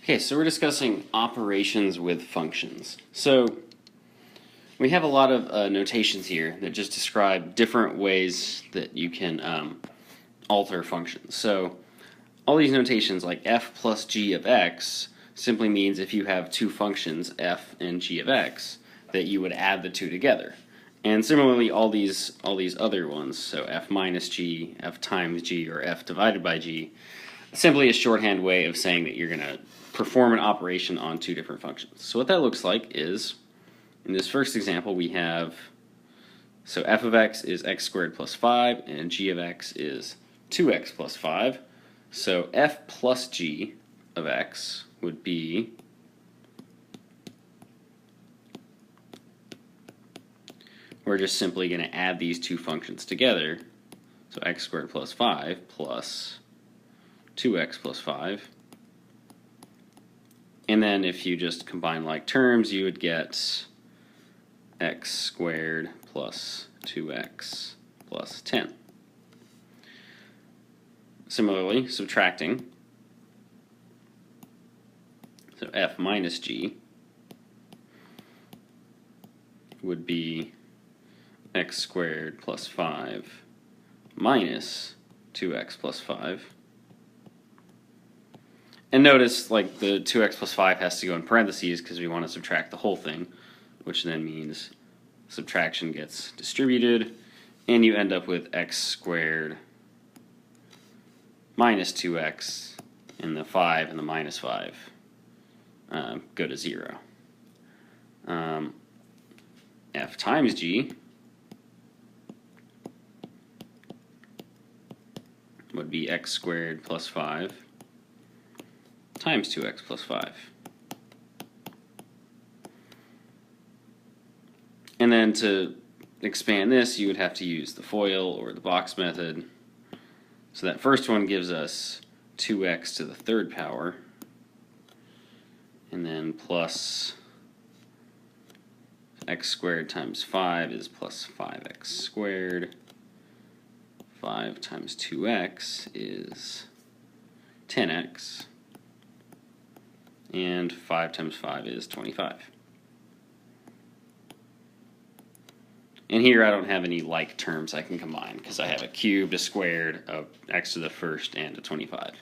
Okay, so we're discussing operations with functions. So we have a lot of notations here that just describe different ways that you can alter functions. So all these notations like f plus g of x simply means if you have two functions, f and g of x, that you would add the two together. And similarly, all these other ones, so f minus g, f times g, or f divided by g, simply a shorthand way of saying that you're going to perform an operation on two different functions. So what that looks like is, in this first example, we have, so f of x is x squared plus 5, and g of x is 2x plus 5. So f plus g of x would be we're just simply going to add these two functions together. So x squared plus 5 plus 2x plus 5. And then if you just combine like terms, you would get x squared plus 2x plus 10. Similarly, subtracting, so f minus g would be x squared plus 5 minus 2x plus 5. And notice, like, the 2x plus 5 has to go in parentheses because we want to subtract the whole thing, which then means subtraction gets distributed, and you end up with x squared minus 2x, and the 5 and the minus 5 go to 0. F times g would be x squared plus 5 times 2x plus 5. And then to expand this, you would have to use the FOIL or the box method. So that first one gives us 2x to the third power, and then plus x squared times 5 is plus 5x squared. 5 times 2x is 10x. And 5 times 5 is 25. And here I don't have any like terms I can combine because I have a cubed, a squared, a x to the first, and a 25.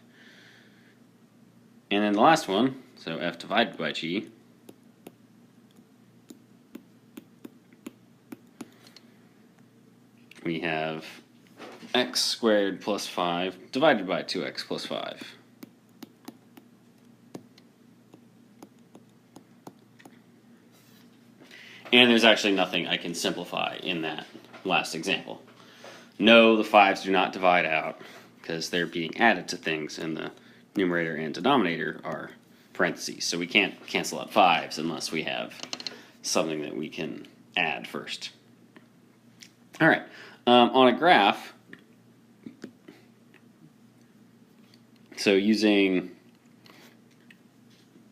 And then the last one, so f divided by g, we have x squared plus 5 divided by 2x plus 5. And there's actually nothing I can simplify in that last example. No, the 5s do not divide out because they're being added to things, and the numerator and denominator are parentheses. So we can't cancel out 5s unless we have something that we can add first. All right, on a graph, so using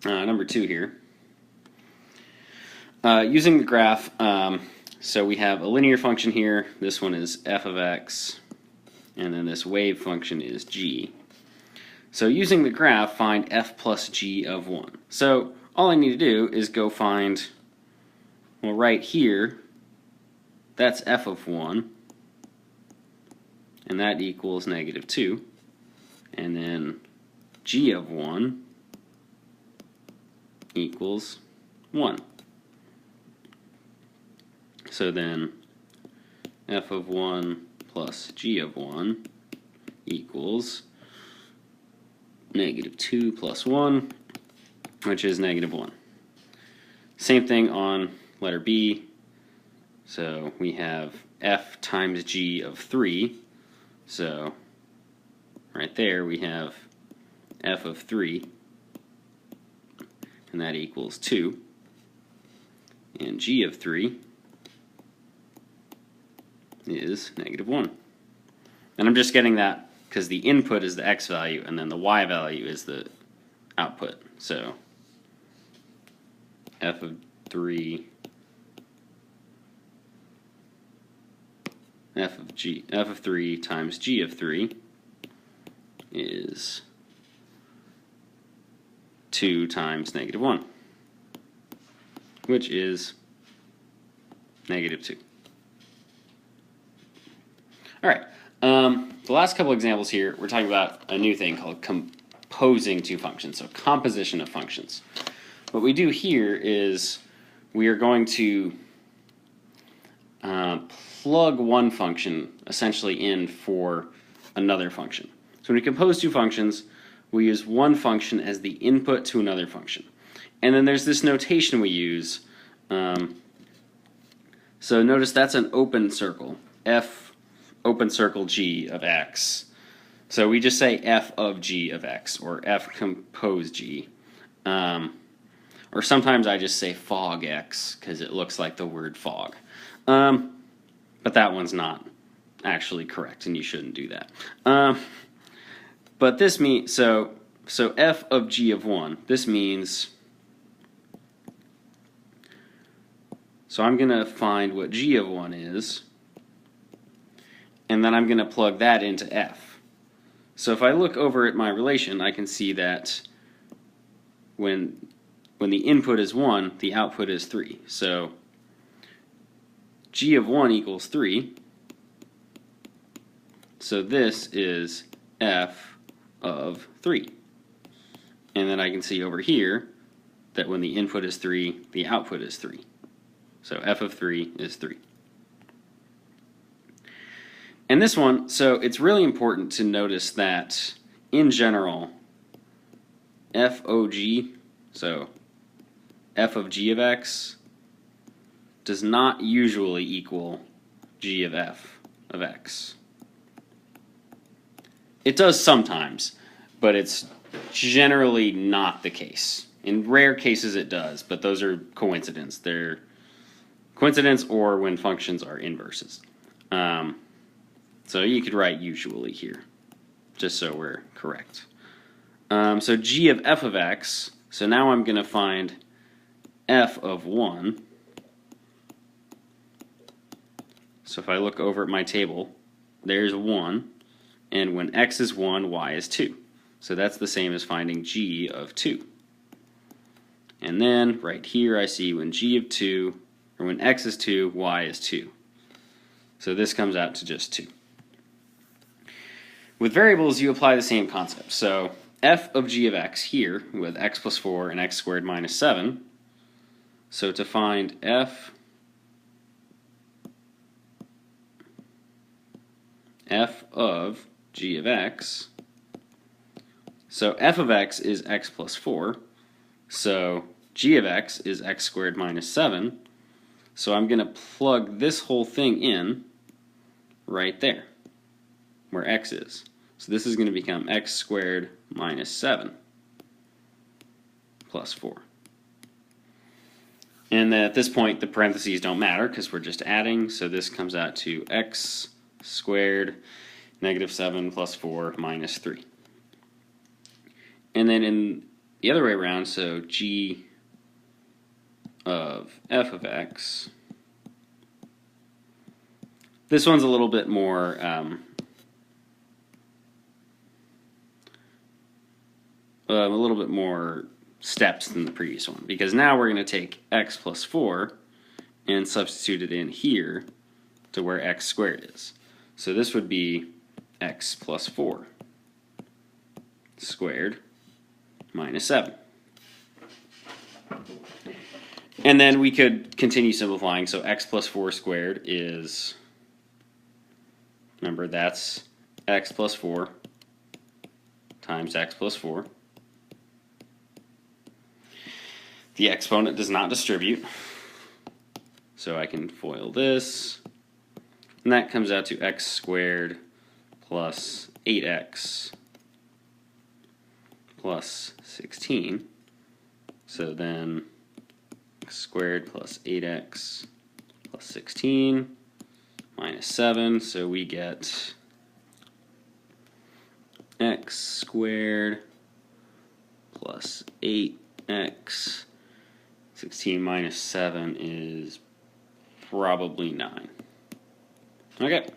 number 2 here, using the graph, so we have a linear function here. This one is f of x, and then this wave function is g. So using the graph, find f plus g of 1. So all I need to do is go find, well, right here, that's f of 1, and that equals negative 2. And then g of 1 equals 1. So then f of 1 plus g of 1 equals negative 2 plus 1, which is negative 1. Same thing on letter B. So we have f times g of 3. So right there we have f of 3, and that equals 2. And g of 3 is negative 1. And I'm just getting that because the input is the x value and then the y value is the output. So f of 3 f of 3 times g of 3 is 2 times negative 1, which is negative 2. All right, the last couple examples here, we're talking about a new thing called composing two functions, so composition of functions. What we do here is we are going to plug one function essentially in for another function. So when we compose two functions, we use one function as the input to another function. And then there's this notation we use. So notice that's an open circle, f open circle g of x. So we just say f of g of x, or f compose g. Or sometimes I just say fog x because it looks like the word fog. But that one's not actually correct, and you shouldn't do that. But this means, so f of g of 1, this means, so I'm going to find what g of 1 is, and then I'm going to plug that into f. So if I look over at my relation, I can see that when the input is 1, the output is 3. So g of 1 equals 3. So this is f of 3. And then I can see over here that when the input is 3, the output is 3. So f of 3 is 3. And this one, so it's really important to notice that in general, f of g, so f of g of x, does not usually equal g of f of x. It does sometimes, but it's generally not the case. In rare cases it does, but those are coincidence. They're coincidence or when functions are inverses. So you could write usually here, just so we're correct. So g of f of x, so now I'm going to find f of 1. So if I look over at my table, there's 1, and when x is 1, y is 2. So that's the same as finding g of 2. And then right here I see when g of 2, or when x is 2, y is 2. So this comes out to just 2. With variables, you apply the same concept. So f of g of x here with x plus 4 and x squared minus 7. So to find f of g of x, so f of x is x plus 4, so g of x is x squared minus 7, so I'm going to plug this whole thing in right there, where x is. So this is going to become x squared minus 7 plus 4. And then at this point, the parentheses don't matter because we're just adding, so this comes out to x squared negative 7 plus 4 minus 3. And then in the other way around, so g of f of x, this one's a little bit more steps than the previous one, because now we're going to take x plus 4 and substitute it in here to where x squared is. So this would be x plus 4 squared minus 7. And then we could continue simplifying, so x plus 4 squared is, remember that's x plus 4 times x plus 4. The exponent does not distribute, so I can FOIL this, and that comes out to x squared plus 8x plus 16. So then x squared plus 8x plus 16 minus 7, so we get x squared plus 8x. 16 minus 7 is probably 9. Okay.